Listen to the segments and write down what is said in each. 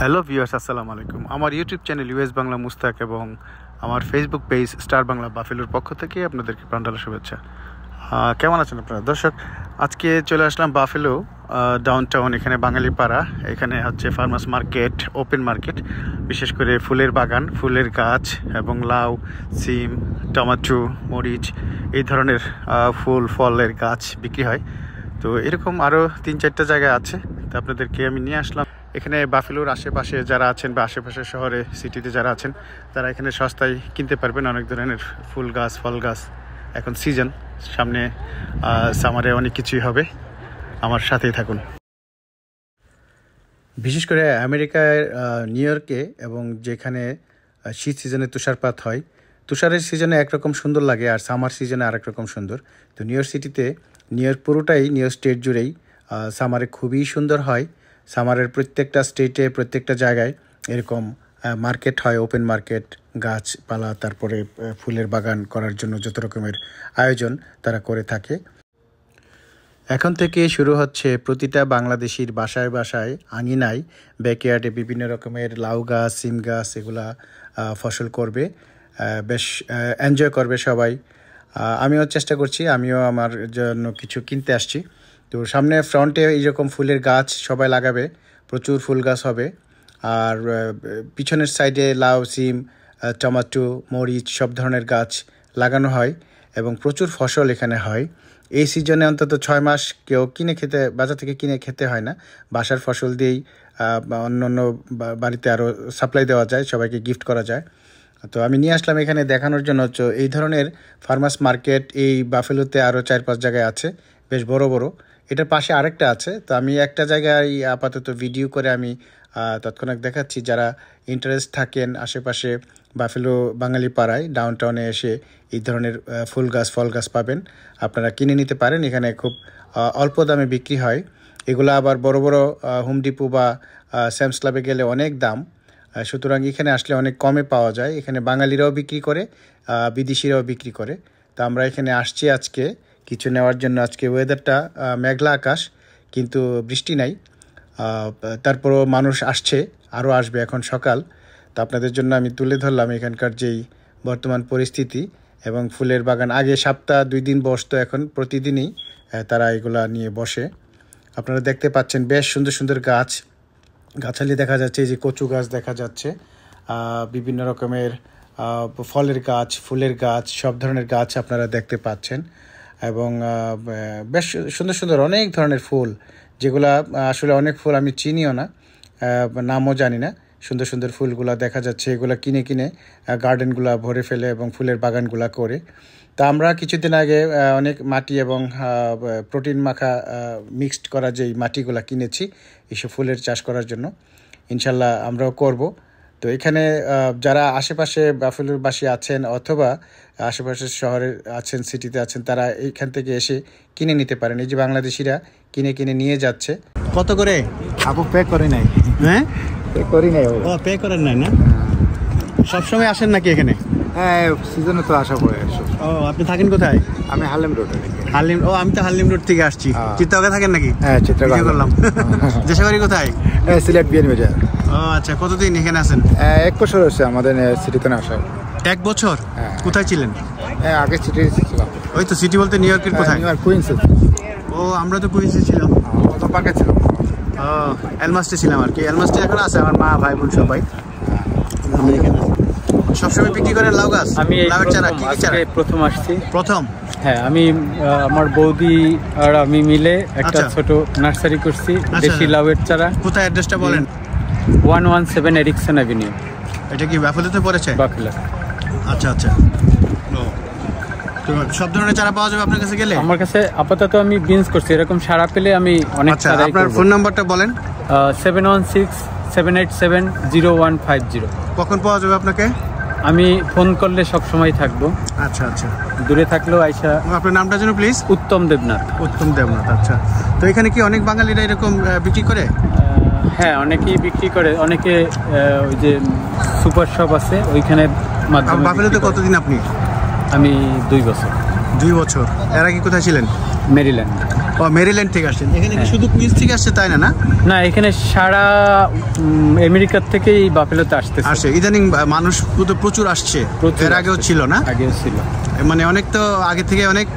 Hello viewers, আসসালামু আলাইকুম। আমার YouTube channel US Bangla Mustaq এবং আমার ফেসবুক পেজ স্টার বাংলা বাফেলোর পক্ষ থেকে আপনাদেরকে প্রাণঢালা শুভেচ্ছা। কেমন আছেন আপনারা দর্শক? আজকে চলে আসলাম বাফেলো ডাউনটাউন, এখানে বাঙালি পাড়া। এখানে হচ্ছে ফার্মার্স মার্কেট, ওপেন মার্কেট, বিশেষ করে ফুলের বাগান, ফুলের গাছ এবং লাউ, সিম, টমেটো, মরিচ এই ধরনের ফুল ফলের গাছ বিক্রি হয়। তো এরকম আরও 3-4টা জায়গায় আছে, তো আপনাদেরকে আমি নিয়ে আসলাম। এখানে বাফেলোর আশেপাশে যারা আছেন বা আশেপাশে শহরে সিটিতে যারা আছেন তারা এখানে সস্তায় কিনতে পারবেন অনেক ধরনের ফুল গাছ, ফল গাছ। এখন সিজন, সামনে সামারে অনেক কিছুই হবে। আমার সাথেই থাকুন। বিশেষ করে আমেরিকায় নিউ ইয়র্কে এবং যেখানে শীত সিজনে তুষারপাত হয়, তুষারের সিজনে একরকম সুন্দর লাগে আর সামার সিজনে আরেক রকম সুন্দর। তো নিউ ইয়র্ক সিটিতে, নিউ ইয়র্ক পুরোটাই, নিউ ইয়র্ক স্টেট জুড়েই সামারে খুবই সুন্দর হয়। সামারের প্রত্যেকটা স্টেটে, প্রত্যেকটা জায়গায় এরকম মার্কেট হয়, ওপেন মার্কেট, গাছপালা, তারপরে ফুলের বাগান করার জন্য যত রকমের আয়োজন তারা করে থাকে। এখন থেকে শুরু হচ্ছে প্রতিটা বাংলাদেশির বাসায় বাসায়, আঙিনায়, ব্যাকইয়ার্ডে বিভিন্ন রকমের লাউ গাছ, সিম গাছ এগুলা ফসল করবে, বেশ এনজয় করবে সবাই। আমিও চেষ্টা করছি, আমিও আমার জন্য কিছু কিনতে আসছি। তো সামনে ফ্রন্টে এইরকম ফুলের গাছ সবাই লাগাবে, প্রচুর ফুল গাছ হবে। আর পিছনের সাইডে লাউ, সিম, টমেটো, মরিচ সব ধরনের গাছ লাগানো হয় এবং প্রচুর ফসল এখানে হয়। এই সিজনে অন্তত 6 মাস কেউ বাজার থেকে কিনে খেতে হয় না। বাসার ফসল দিয়েই অন্য অন্য বাড়িতে আরও সাপ্লাই দেওয়া যায়, সবাইকে গিফট করা যায়। তো আমি নিয়ে আসলাম এখানে দেখানোর জন্য। এই ধরনের ফার্মার্স মার্কেট এই বাফেলোতে আরও 4-5 জায়গায় আছে, বেশ বড় বড়। এটার পাশে আরেকটা আছে। তো আমি একটা জায়গায় আপাতত ভিডিও করে আমি তৎক্ষণাৎ দেখাচ্ছি। যারা ইন্টারেস্ট থাকেন আশেপাশে বাফেলো বাঙালি পাড়ায় ডাউনটাউনে এসে এই ধরনের ফুল গাছ, ফল গাছ পাবেন, আপনারা কিনে নিতে পারেন। এখানে খুব অল্প দামে বিক্রি হয় এগুলো। আবার বড় বড় হোম ডিপো বা স্যামস ক্লাবে গেলে অনেক দাম, সুতরাং এখানে আসলে অনেক কমে পাওয়া যায়। এখানে বাঙালিরাও বিক্রি করে, বিদেশিরাও বিক্রি করে। তো আমরা এখানে আসছি আজকে কিছু নেওয়ার জন্য। আজকে ওয়েদারটা মেঘলা আকাশ, কিন্তু বৃষ্টি নাই। তারপরও মানুষ আসছে, আরও আসবে, এখন সকাল। তো আপনাদের জন্য আমি তুলে ধরলাম এখানকার যেই বর্তমান পরিস্থিতি এবং ফুলের বাগান। আগে সপ্তাহে 2 দিন বসতো, এখন প্রতিদিনই তারা এগুলা নিয়ে বসে। আপনারা দেখতে পাচ্ছেন বেশ সুন্দর সুন্দর গাছালি দেখা যাচ্ছে, এই যে কচু গাছ দেখা যাচ্ছে, বিভিন্ন রকমের ফলের গাছ, ফুলের গাছ, সব ধরনের গাছ আপনারা দেখতে পাচ্ছেন। এবং বেশ সুন্দর সুন্দর অনেক ধরনের ফুল, যেগুলা আসলে অনেক ফুল আমি চিনিও না, নামও জানি না। সুন্দর সুন্দর ফুলগুলা দেখা যাচ্ছে, এগুলা কিনে কিনে গার্ডেনগুলা ভরে ফেলে এবং ফুলের বাগানগুলা করে। তা আমরা কিছুদিন আগে অনেক মাটি এবং প্রোটিন মাখা মিক্সড করা যেই মাটিগুলা কিনেছি এইসব ফুলের চাষ করার জন্য। ইনশাল্লাহ আমরাও করব। তো এখানে যারা আশেপাশে বাফেলোবাসী আছেন অথবা আশেপাশের শহরে আছেন, সিটিতে আছেন, তারা এইখান থেকে এসে কিনে নিতে পারেন। এই যে বাংলাদেশিরা কিনে কিনে নিয়ে যাচ্ছে। কত করে আপু? পে করে নাই। হ্যাঁ, পে করি নাই। ও, পে করেন নাই না? সবসময় আসেন নাকি এখানে? হ্যাঁ, সিজনে তো আসা পড়ে। ও, আপনি থাকেন কোথায়? আমি হারলেম রোডে। আমি তো হারলেম রোড থেকে আসছি। চিত্তকে থাকেন নাকি? হ্যাঁ, চিত্তকে করলাম। দেশবাড়ি কোথায়? সিলেট বিয়ার বাজার। ও আচ্ছা, কতদিন এখানে আছেন? 1 বছর হচ্ছে আমাদের সিটিতে না আসা। 1 বছর? কোথায় ছিলেন? আগে সিটি ছিলাম। ওই তো সিটি বলতে নিউ ইয়র্কের কোথায়? New York, queen's. ও, আমরা তো কুইন্সে ছিলাম। কত পার্কে ছিলাম? ও, এলমাস্টে ছিলাম আর কি। এলমাস্টে এখন আছে আমার মা, ভাই বোন সবাই। আমি এখানে সবসময় বিক্রি করেন লাউ গাছ? আমি লাউয়ের চারা কি চারা? প্রথম আসছি। প্রথম? হ্যাঁ, আমি আমার বৌদি আর আমি মিলে একটা ছোট নার্সারি করছি, দেশি লাউয়ের চারা। কোথায় অ্যাড্রেসটা বলেন? 117 এরিকসন অ্যাভিনিউ। এটা কি বাফেলোতে পড়েছে? বাফেলো। আচ্ছা আচ্ছা। তো সব ধরনের চারা পাওয়া যাবে আপনার কাছে গেলে? আমার কাছে আপাতত আমি বিনস করছি, এরকম সারা পেলে আমি অনেক চারা। আপনার ফোন নাম্বারটা বলেন। 7167870150। কখন পাওয়া যাবে আপনাকে? আমি ফোন করলে সব সময় থাকবো। আচ্ছা আচ্ছা। দূরে থাকলেও আইসা। আপনার নামটা যেন প্লিজ? উত্তম দেবনাথ। উত্তম দেবনাথ। আচ্ছা। তো এখানে কি অনেক বাঙালিরা এরকম বিক্রি করে? হ্যাঁ, অনেকেই বিক্রি করে। অনেকে ওই যে সুপার শপ আছে ওইখানে মাধ্যমে। বাফেলোতে কতদিন আপনি? আমি 2 বছর। 2 বছর। এর আগে কোথায় ছিলেন? মেরিল্যান্ড। ও মেরিল্যান্ড থেকে আসছেন, এখানে কি শুধু কুইন্স থেকে আসছে তাই না? না, এখানে সারা আমেরিকার থেকেই বাফেলোতে আসছে। ইদানিং মানুষ প্রচুর আসছে, এর আগেও ছিল না? আগেও ছিল, মানে অনেক তো আগে থেকে অনেক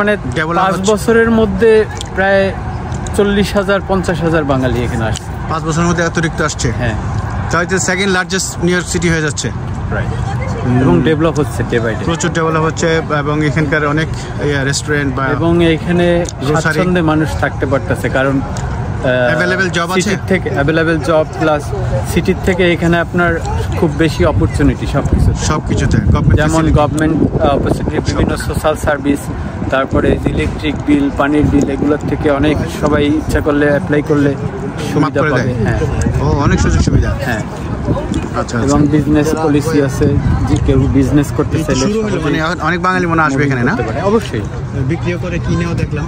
মানে 5 বছরের মধ্যে প্রায় 40,000-50,000 বাঙালি এখানে আসছে। 5 বছরের মধ্যে অতিরিক্ত আসছে। হ্যাঁ, তাই তো second largest new York city হয়ে যাচ্ছে এবং ডেভেলপ হচ্ছে ডে বাই ডে, প্রচুর ডেভেলপ হচ্ছে, এবং এখানকার অনেক রেস্টুরেন্ট বা এবং এখানে স্বাচ্ছন্দ্যে মানুষ থাকতে পারতেছে, কারণ অ্যাভেলেবল জব আছে, সিটির থেকে অ্যাভেলেবল জব, প্লাস সিটির থেকে এখানে আপনার খুব বেশি অপরচুনিটি সবকিছুতে, যেমন গভর্নমেন্ট অপরচুনিটি, বিভিন্ন সোশ্যাল সার্ভিস, তারপরে ইলেকট্রিক বিল, পানির বিল, এগুলোর থেকে অনেক সবাই ইচ্ছা করলে অ্যাপ্লাই করলে সুবিধা পাবে। হ্যাঁ, ও অনেক সুযোগ সুবিধা। হ্যাঁ, আচ্ছা, এবং বিজনেস পলিসি আছে, যে কেউ বিজনেস করতে চাইলে মানে অনেক বাঙালি মনে আসবে এখানে, না? অবশ্যই, বিক্রিও করে কিনেও দেখলাম।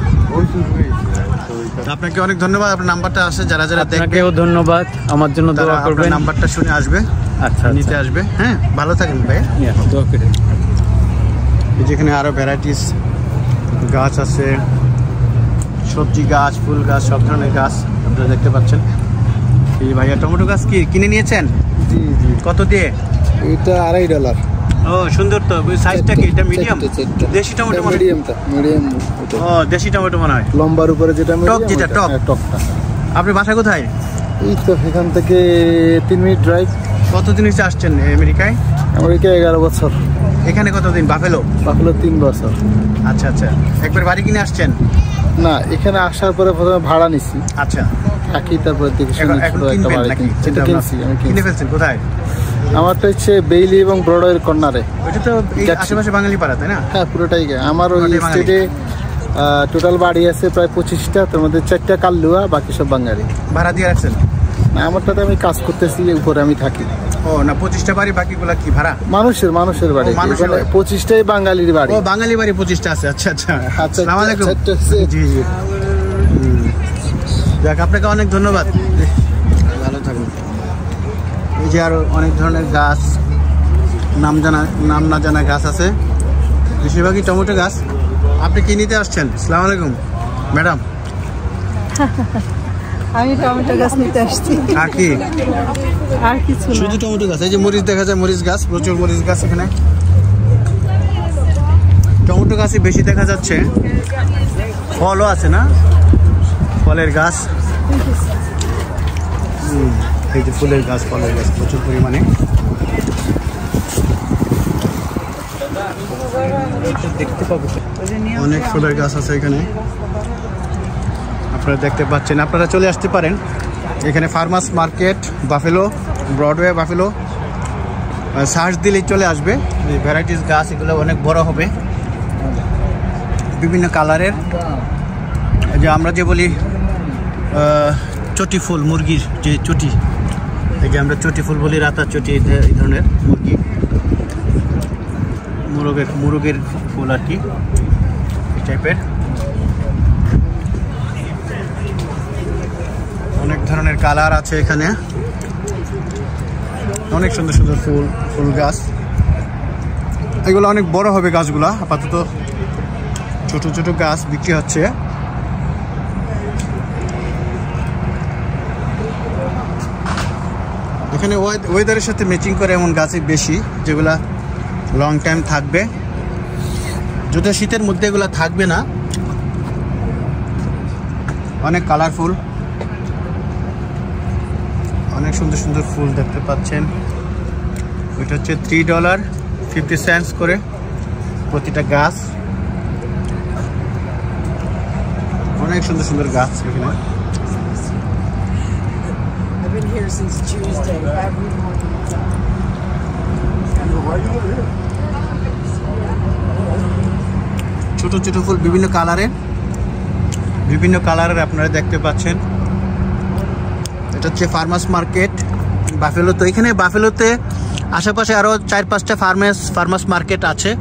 আপনাকে অনেক ধন্যবাদ। আপনার নাম্বারটা আছে, যারা যারা দেখবে আপনাকেও ধন্যবাদ, আমার জন্য দোয়া করবেন। নাম্বারটা শুনে আসবে, আচ্ছা, নিতে আসবে। হ্যাঁ, ভালো থাকেন ভাই। দোয়া করে। যেখানে আরো ভ্যারাইটিস গাছ আছে, সবজি গাছ, ফুল গাছ, সব ধরনের গাছ আপনারা দেখতে পাচ্ছেন। এই ভাইয়া টমেটো গাছ কি কিনে নিয়েছেন? জি জি। কত দিয়ে? এটা $2.5। ও সুন্দর তো। সাইজটা কি? এটা মিডিয়াম? দেশি টমেটো? মিডিয়াম। ও দেশি টমেটো মনে হয়, লম্বার উপরে যেটা টক, যেটা টকটা। আপনি বাসা কোথায়? এই তো এখান থেকে 3 মিনিট ড্রাইভ। কতদিন হচ্ছে আসছেন আমেরিকায়? 11 বছর। এখানে কতদিন? বাফেলো 3 বছর। আচ্ছা আচ্ছা, একবার বাড়ি কিনে আসছেন? না, এখানে আসার পরে প্রথমে ভাড়া নিছি। আচ্ছা, থাকি, তারপরে দেখি কিনে ফেলছেন? কোথায়? আমারটা হচ্ছে বেইলি এবং ব্রডওয়ের কর্নারে। ওইটা তো আশেপাশে বাঙালি পাড়া, তাই না? হ্যাঁ, পুরোটাই। আমার ওই স্টেটে টোটাল বাড়ি আছে প্রায় 25টা, তার মধ্যে 4টা কাল্লুয়া, বাকি সব বাঙালি। ভাড়া দিয়ে রাখছেন? না, আমারটাতে আমি কাজ করতেছি, উপরে আমি থাকি। ও না, 25টা বাড়ি, বাকিগুলা কি ভাড়া? মানুষের বাড়ি, 25টাই বাঙালির বাড়ি। ও বাঙালি বাড়ি 25টা আছে। আচ্ছা আচ্ছা, আসসালামু আলাইকুম। জি জি, যাক, আপনাকে অনেক ধন্যবাদ, ভালো থাকুন। এই যে আরো অনেক ধরনের গাছ, নাম না জানা গাছ আছে, বেশিরভাগই টমেটো গাছ। আপনি কি নিতে আসছেন? আসসালামু আলাইকুম ম্যাডাম। আমি টমেটো গাছ নিতে আসছি। আর কি? আর কিছু না, শুধু টমেটো গাছ। এই যে মরিচ দেখা যায়, মরিচ গাছ, প্রচুর মরিচ গাছ এখানে। টমেটো গাছই বেশি দেখা যাচ্ছে, ফলও আছে, না? ফলের গাছ, এই যে ফুলের গাছ, ফলের গাছ প্রচুর পরিমাণে। দেখতে পাবো, অনেক ফুলের গাছ আছে এখানে, আপনারা দেখতে পাচ্ছেন। আপনারা চলে আসতে পারেন এখানে, farmers market, buffalo, Broadway buffalo, search দিলেই চলে আসবে। এই ভ্যারাইটিস গাছ, এগুলো অনেক বড় হবে, বিভিন্ন কালারের। যে আমরা যে বলি চটি ফুল, মুরগির যে চটি, একে আমরা চটি ফুল বলি, রাতার চটি, এই ধরনের মুরগি, মুরগের ফুল আর কি, এই টাইপের। অনেক ধরনের কালার আছে এখানে, অনেক সুন্দর সুন্দর ফুল গাছ। এগুলো অনেক বড় হবে গাছগুলা, আপাতত ছোট ছোট গাছ বিক্রি হচ্ছে। এখানে ওয়েদারের সাথে ম্যাচিং করে এমন গাছই বেশি, যেগুলা লং টাইম থাকবে। যদিও শীতের মধ্যে এগুলা থাকবে না। অনেক কালারফুল, অনেক সুন্দর সুন্দর ফুল দেখতে পাচ্ছেন। ওইটা হচ্ছে $3.50 করে প্রতিটা গাছ। অনেক সুন্দর সুন্দর গাছ এখানে। ছোট ছোট ফুল, বিভিন্ন কালারের আপনারা দেখতে পাচ্ছেন। এটা হচ্ছে ফার্মার্স মার্কেট বাফেলো। তো এখানে বাফেলোতে আশেপাশে আরো 4-5টা ফার্মার্স মার্কেট আছে।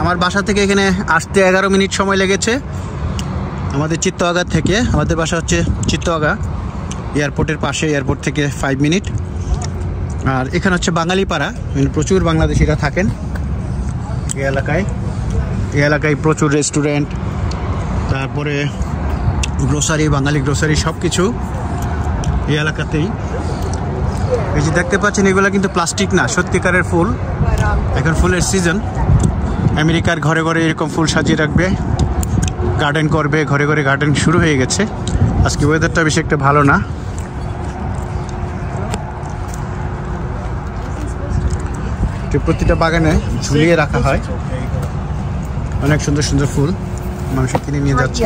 আমার বাসা থেকে এখানে আসতে 11 মিনিট সময় লেগেছে, আমাদের চিত্তওয়াগা থেকে। আমাদের বাসা হচ্ছে চিত্তওয়াগা, এয়ারপোর্টের পাশে, এয়ারপোর্ট থেকে 5 মিনিট। আর এখানে হচ্ছে বাঙালি পাড়া, প্রচুর বাংলাদেশিরা থাকেন। এই এলাকায় প্রচুর রেস্টুরেন্ট, তারপরে গ্রোসারি, বাঙালি গ্রোসারি সব কিছু এই এলাকাতেই। এই যে দেখতে পাচ্ছেন এগুলো কিন্তু প্লাস্টিক না, সত্যিকারের ফুল। এখন ফুলের সিজন। আমেরিকার ঘরে ঘরে এরকম ফুল সাজিয়ে রাখবে, গার্ডেন করবে, ঘরে ঘরে গার্ডেন শুরু হয়ে গেছে। আজকে ওয়েদারটা বেশি একটা ভালো না। প্রতিটা বাগানে ঝুলিয়ে রাখা হয় অনেক সুন্দর সুন্দর ফুল, মানুষ কিনে নিয়ে যাচ্ছে।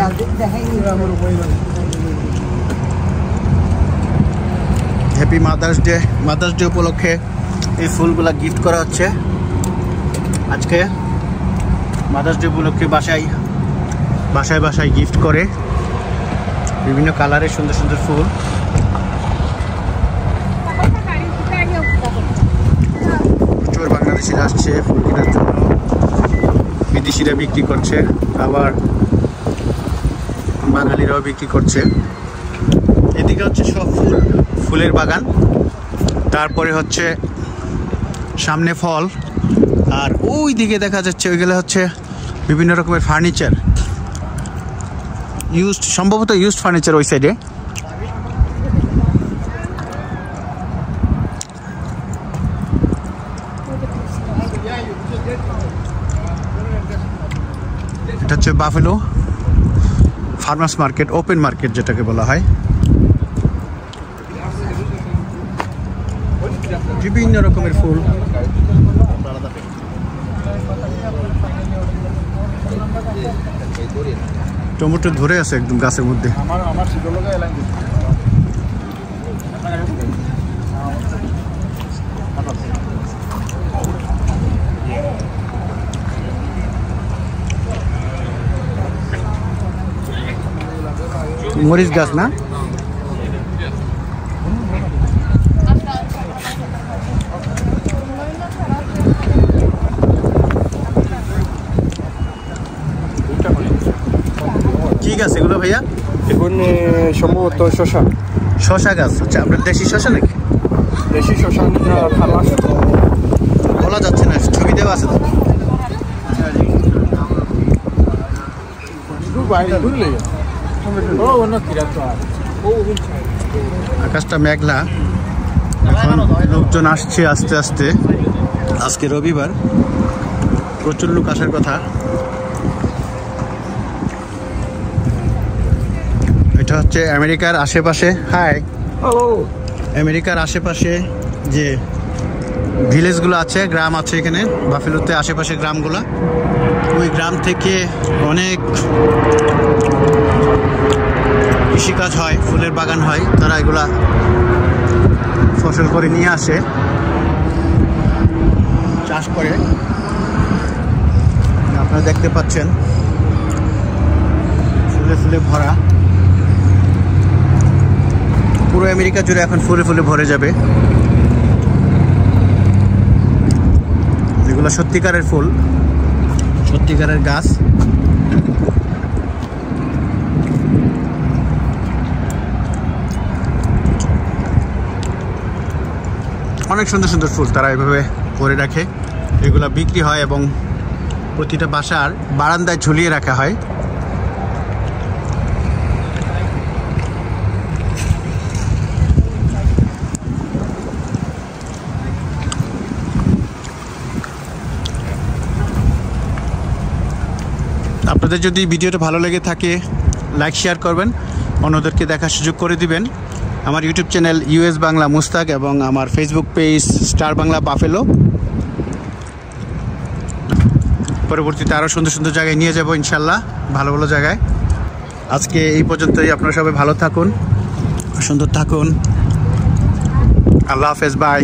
Happy mother's day. Mother's day উপলক্ষে এই ফুলগুলা গিফট করা হচ্ছে। আজকে মাদার্স ডে উপলক্ষে বাসায় বাসায় গিফট করে বিভিন্ন কালারের সুন্দর সুন্দর ফুল। প্রচুর বাংলাদেশিরা আসছে ফুল কেনার জন্য, বিদেশিরা বিক্রি করছে, আবার বাঙালিরাও বিক্রি করছে। এদিকে হচ্ছে সব ফুলের বাগান, তারপরে হচ্ছে সামনে ফল, আর ওই দিকে দেখা যাচ্ছে ওইগুলো হচ্ছে বিভিন্ন রকমের ফার্নিচার, সম্ভবত ইউজড ফার্নিচার ওই সাইডে। এটা হচ্ছে buffalo farmers market, open market যেটাকে বলা হয়। বিভিন্ন রকমের ফুল, টমেটো ধরে আছে একদম গাছের মধ্যে। মরিচ গাছ না, কি গাছ এগুলো ভাইয়া? এখন সম্ভবত শশা গাছ। আচ্ছা, আপনার দেশি শশা নাকি? দেশি শশা বলা যাচ্ছে না, ছবি দেওয়া আছে তো। আকাশটা মেঘলা, এখন লোকজন আসছে আস্তে আস্তে। আজকে রবিবার, প্রচুর লোক আসার কথা। এটা হচ্ছে আমেরিকার আশেপাশে, আমেরিকার আশেপাশে যে ভিলেজগুলো আছে, গ্রাম আছে এখানে বাফেলোতে, আশেপাশে গ্রামগুলো, ওই গ্রাম থেকে অনেক কৃষিকাজ হয়, ফুলের বাগান হয়, তারা এগুলা ফসল করে নিয়ে আসে, চাষ করে। আপনারা দেখতে পাচ্ছেন ফুলে ফুলে ভরা, পুরো আমেরিকা জুড়ে এখন ফুলে ফুলে ভরে যাবে। এগুলো সত্যিকারের ফুল, সত্যিকারের গাছ। অনেক সুন্দর সুন্দর ফুল তারা এভাবে করে রাখে, এগুলো বিক্রি হয় এবং প্রতিটা বাসার বারান্দায় ঝুলিয়ে রাখা হয়। আপনাদের যদি ভিডিওটা ভালো লেগে থাকে লাইক শেয়ার করবেন, অন্যদেরকে দেখার সুযোগ করে দিবেন। আমার YouTube channel US Bangla Mustaq এবং আমার Facebook page star Bangla Buffalo. পরবর্তীতে আরও সুন্দর সুন্দর জায়গায় নিয়ে যাব ইনশাল্লাহ, ভালো ভালো জায়গায়। আজকে এই পর্যন্তই। আপনারা সবাই ভালো থাকুন, সুন্দর থাকুন। আল্লাহ হাফেজ, by.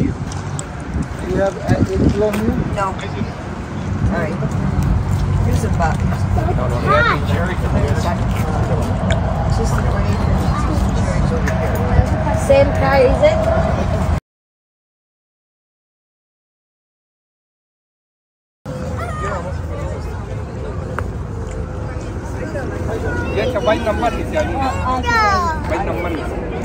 Same car, is it? ये 22 नंबर नीचे आ जाइए, 22 नंबर नीचे।